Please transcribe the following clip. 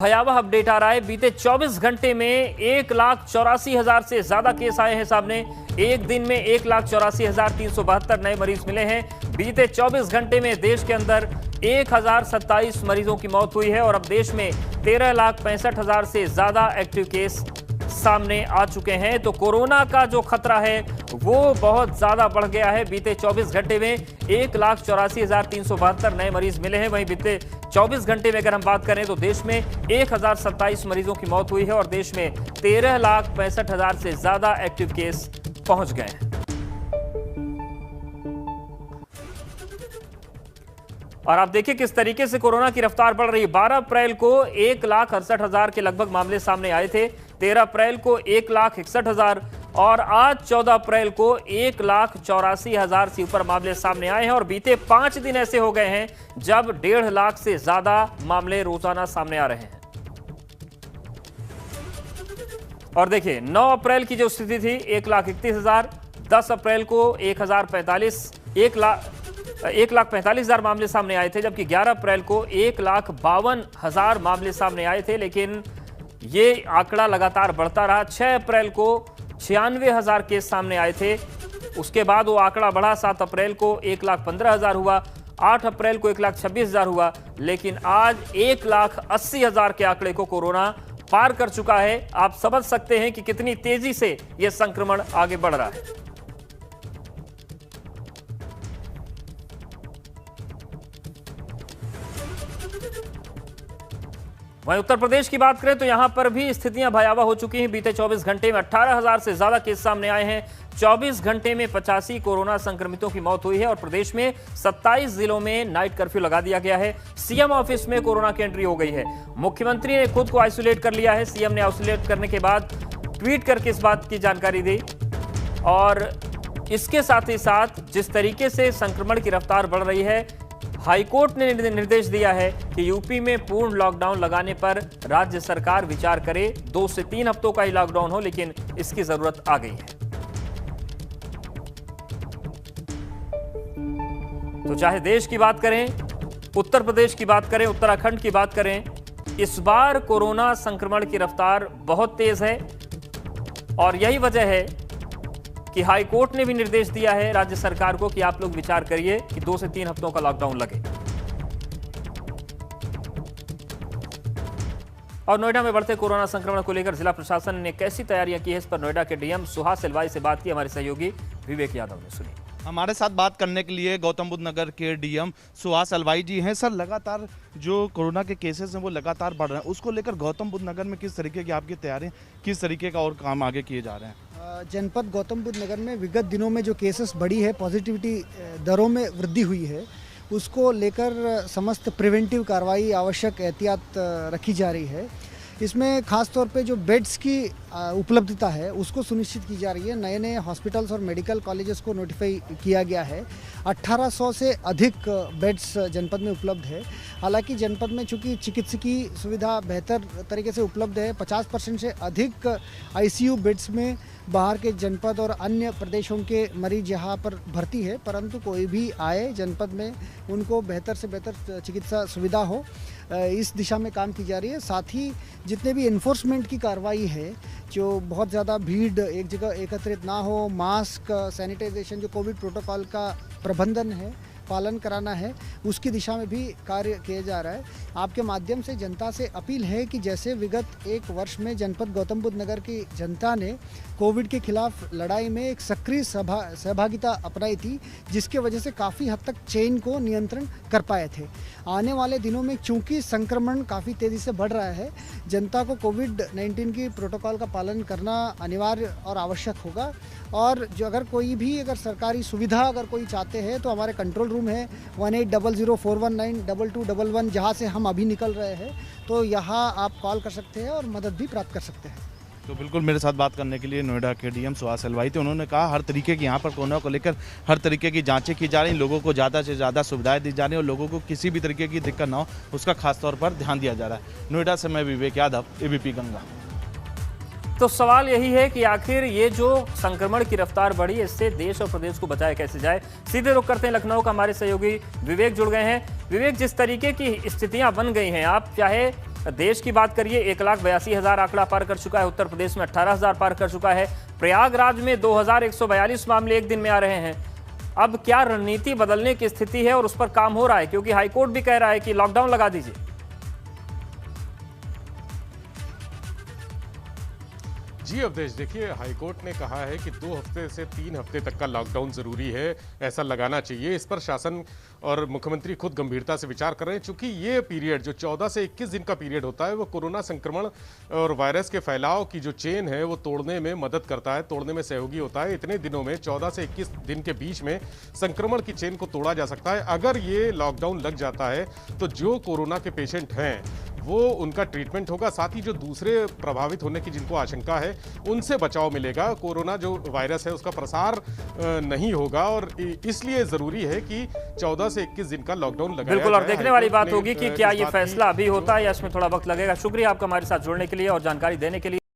भयावह अपडेट आ रहा है। बीते 24 घंटे में 1,84,000 से ज्यादा केस आए हैं सामने। एक दिन में 1,84,372 नए मरीज मिले हैं। बीते 24 घंटे में देश के अंदर 1,027 मरीजों की मौत हुई है और अब देश में 13,65,000 से ज्यादा एक्टिव केस सामने आ चुके हैं। तो कोरोना का जो खतरा है वो बहुत ज्यादा बढ़ गया है। बीते 24 घंटे में 1,84,372 नए मरीज मिले हैं। वहीं बीते 24 घंटे में अगर हम बात करें तो देश में 1,027 मरीजों की मौत हुई है और देश में 13,65,000 से ज्यादा एक्टिव केस पहुंच गए हैं। और आप देखिए किस तरीके से कोरोना की रफ्तार बढ़ रही है। 12 अप्रैल को 1,68,000 के लगभग मामले सामने आए थे। 13 अप्रैल को 1,61,000 और आज 14 अप्रैल को 1,84,000 से ऊपर मामले सामने आए हैं और बीते 5 दिन ऐसे हो गए हैं जब 1.5 लाख से ज्यादा मामले रोजाना सामने आ रहे हैं। और देखिए 9 अप्रैल की जो स्थिति थी 1,31,000, 10 अप्रैल को 1,45,000 मामले सामने आए थे, जबकि 11 अप्रैल को 1,52,000 मामले सामने आए थे। लेकिन ये आंकड़ा लगातार बढ़ता रहा। 6 अप्रैल को 96,000 केस सामने आए थे, उसके बाद वो आंकड़ा बढ़ा। 7 अप्रैल को 1,15,000 हुआ, 8 अप्रैल को 1,26,000 हुआ, लेकिन आज 1,80,000 के आंकड़े को कोरोना पार कर चुका है। आप समझ सकते हैं कि कितनी तेजी से यह संक्रमण आगे बढ़ रहा है। वहीं उत्तर प्रदेश की बात करें तो यहां पर भी स्थितियां भयावह हो चुकी हैं। बीते 24 घंटे में 18,000 से ज्यादा केस सामने आए हैं। 24 घंटे में 85 कोरोना संक्रमितों की मौत हुई है और प्रदेश में 27 जिलों में नाइट कर्फ्यू लगा दिया गया है। सीएम ऑफिस में कोरोना की एंट्री हो गई है। मुख्यमंत्री ने खुद को आइसोलेट कर लिया है। सीएम ने आइसोलेट करने के बाद ट्वीट करके इस बात की जानकारी दी और इसके साथ ही साथ जिस तरीके से संक्रमण की रफ्तार बढ़ रही है, हाईकोर्ट ने निर्देश दिया है कि यूपी में पूर्ण लॉकडाउन लगाने पर राज्य सरकार विचार करे। 2 से 3 हफ्तों का ही लॉकडाउन हो, लेकिन इसकी जरूरत आ गई है। तो चाहे देश की बात करें, उत्तर प्रदेश की बात करें, उत्तराखंड की बात करें, इस बार कोरोना संक्रमण की रफ्तार बहुत तेज है और यही वजह है कि हाई कोर्ट ने भी निर्देश दिया है राज्य सरकार को कि आप लोग विचार करिए कि 2 से 3 हफ्तों का लॉकडाउन लगे। और नोएडा में बढ़ते कोरोना संक्रमण को लेकर जिला प्रशासन ने कैसी तैयारियां की है, इस पर नोएडा के डीएम सुहास एलवाई से बात की हमारे सहयोगी विवेक यादव ने। सुनिए। हमारे साथ बात करने के लिए गौतम बुद्ध नगर के डीएम सुहास एलवाई जी हैं। सर, लगातार जो कोरोना के केसेस हैं वो लगातार बढ़ रहे हैं, उसको लेकर गौतम बुद्ध नगर में किस तरीके की आपकी तैयारी, किस तरीके का और काम आगे किए जा रहे हैं? जनपद गौतम बुद्ध नगर में विगत दिनों में जो केसेस बढ़ी है, पॉजिटिविटी दरों में वृद्धि हुई है, उसको लेकर समस्त प्रिवेंटिव कार्रवाई, आवश्यक एहतियात रखी जा रही है। इसमें खास तौर पे जो बेड्स की उपलब्धता है उसको सुनिश्चित की जा रही है। नए नए हॉस्पिटल्स और मेडिकल कॉलेजेस को नोटिफाई किया गया है। 1800 से अधिक बेड्स जनपद में उपलब्ध है। हालांकि जनपद में चूंकि चिकित्सकीय सुविधा बेहतर तरीके से उपलब्ध है, 50% से अधिक आईसीयू बेड्स में बाहर के जनपद और अन्य प्रदेशों के मरीज यहाँ पर भर्ती है, परंतु कोई भी आए जनपद में उनको बेहतर से बेहतर चिकित्सा सुविधा हो, इस दिशा में काम की जा रही है। साथ ही जितने भी इन्फोर्समेंट की कार्रवाई है, जो बहुत ज़्यादा भीड़ एक जगह एकत्रित ना हो, मास्क, सैनिटाइजेशन, जो कोविड प्रोटोकॉल का प्रबंधन है, पालन कराना है, उसकी दिशा में भी कार्य किया जा रहा है। आपके माध्यम से जनता से अपील है कि जैसे विगत 1 वर्ष में जनपद गौतम बुद्ध नगर की जनता ने कोविड के खिलाफ लड़ाई में एक सक्रिय सहभागिता अपनाई थी, जिसके वजह से काफ़ी हद तक चेन को नियंत्रण कर पाए थे। आने वाले दिनों में चूंकि संक्रमण काफ़ी तेज़ी से बढ़ रहा है, जनता को कोविड-19 की प्रोटोकॉल का पालन करना अनिवार्य और आवश्यक होगा। और जो अगर सरकारी सुविधा अगर कोई चाहते हैं तो हमारे कंट्रोल रूम है 1800-419-2211, जहाँ से हम अभी निकल रहे हैं, तो यहाँ आप कॉल कर सकते हैं और मदद भी प्राप्त कर सकते हैं। तो बिल्कुल मेरे साथ बात करने के लिए नोएडा के डीएम सुहास एलवाई थे। उन्होंने कहा हर तरीके की यहाँ पर कोरोना को लेकर हर तरीके की जांचें की जा रही, लोगों को ज़्यादा से ज़्यादा सुविधाएं दी जा रही और लोगों को किसी भी तरीके की दिक्कत ना हो उसका खास तौर पर ध्यान दिया जा रहा है। नोएडा से मैं विवेक यादव, एबीपी गंगा। तो सवाल यही है कि आखिर ये जो संक्रमण की रफ्तार बढ़ी है, इससे देश और प्रदेश को बचाया कैसे जाए। सीधे रुख करते हैं लखनऊ का, हमारे सहयोगी विवेक जुड़ गए हैं। विवेक, जिस तरीके की स्थितियां बन गई हैं, आप चाहे देश की बात करिए, 1,82,000 आंकड़ा पार कर चुका है। उत्तर प्रदेश में 18,000 पार कर चुका है। प्रयागराज में 2,142 मामले एक दिन में आ रहे हैं। अब क्या रणनीति बदलने की स्थिति है और उस पर काम हो रहा है, क्योंकि हाईकोर्ट भी कह रहा है कि लॉकडाउन लगा दीजिए। जी अवधेश, देखिए हाईकोर्ट ने कहा है कि 2 हफ्ते से 3 हफ्ते तक का लॉकडाउन जरूरी है, ऐसा लगाना चाहिए। इस पर शासन और मुख्यमंत्री खुद गंभीरता से विचार कर रहे हैं, क्योंकि ये पीरियड जो 14 से 21 दिन का पीरियड होता है वो कोरोना संक्रमण और वायरस के फैलाव की जो चेन है वो तोड़ने में मदद करता है, तोड़ने में सहयोगी होता है। इतने दिनों में 14 से 21 दिन के बीच में संक्रमण की चेन को तोड़ा जा सकता है। अगर ये लॉकडाउन लग जाता है तो जो कोरोना के पेशेंट हैं वो उनका ट्रीटमेंट होगा, साथ ही जो दूसरे प्रभावित होने की जिनको आशंका है उनसे बचाव मिलेगा। कोरोना जो वायरस है उसका प्रसार नहीं होगा और इसलिए जरूरी है कि 14 से 21 दिन का लॉकडाउन लगाया बिल्कुल। और जाए। देखने वाली बात हाईकोर्ट होगी ने कि क्या इस ये बात की फैसला अभी होता है या इसमें थोड़ा वक्त लगेगा। शुक्रिया आपका हमारे साथ जुड़ने के लिए और जानकारी देने के लिए।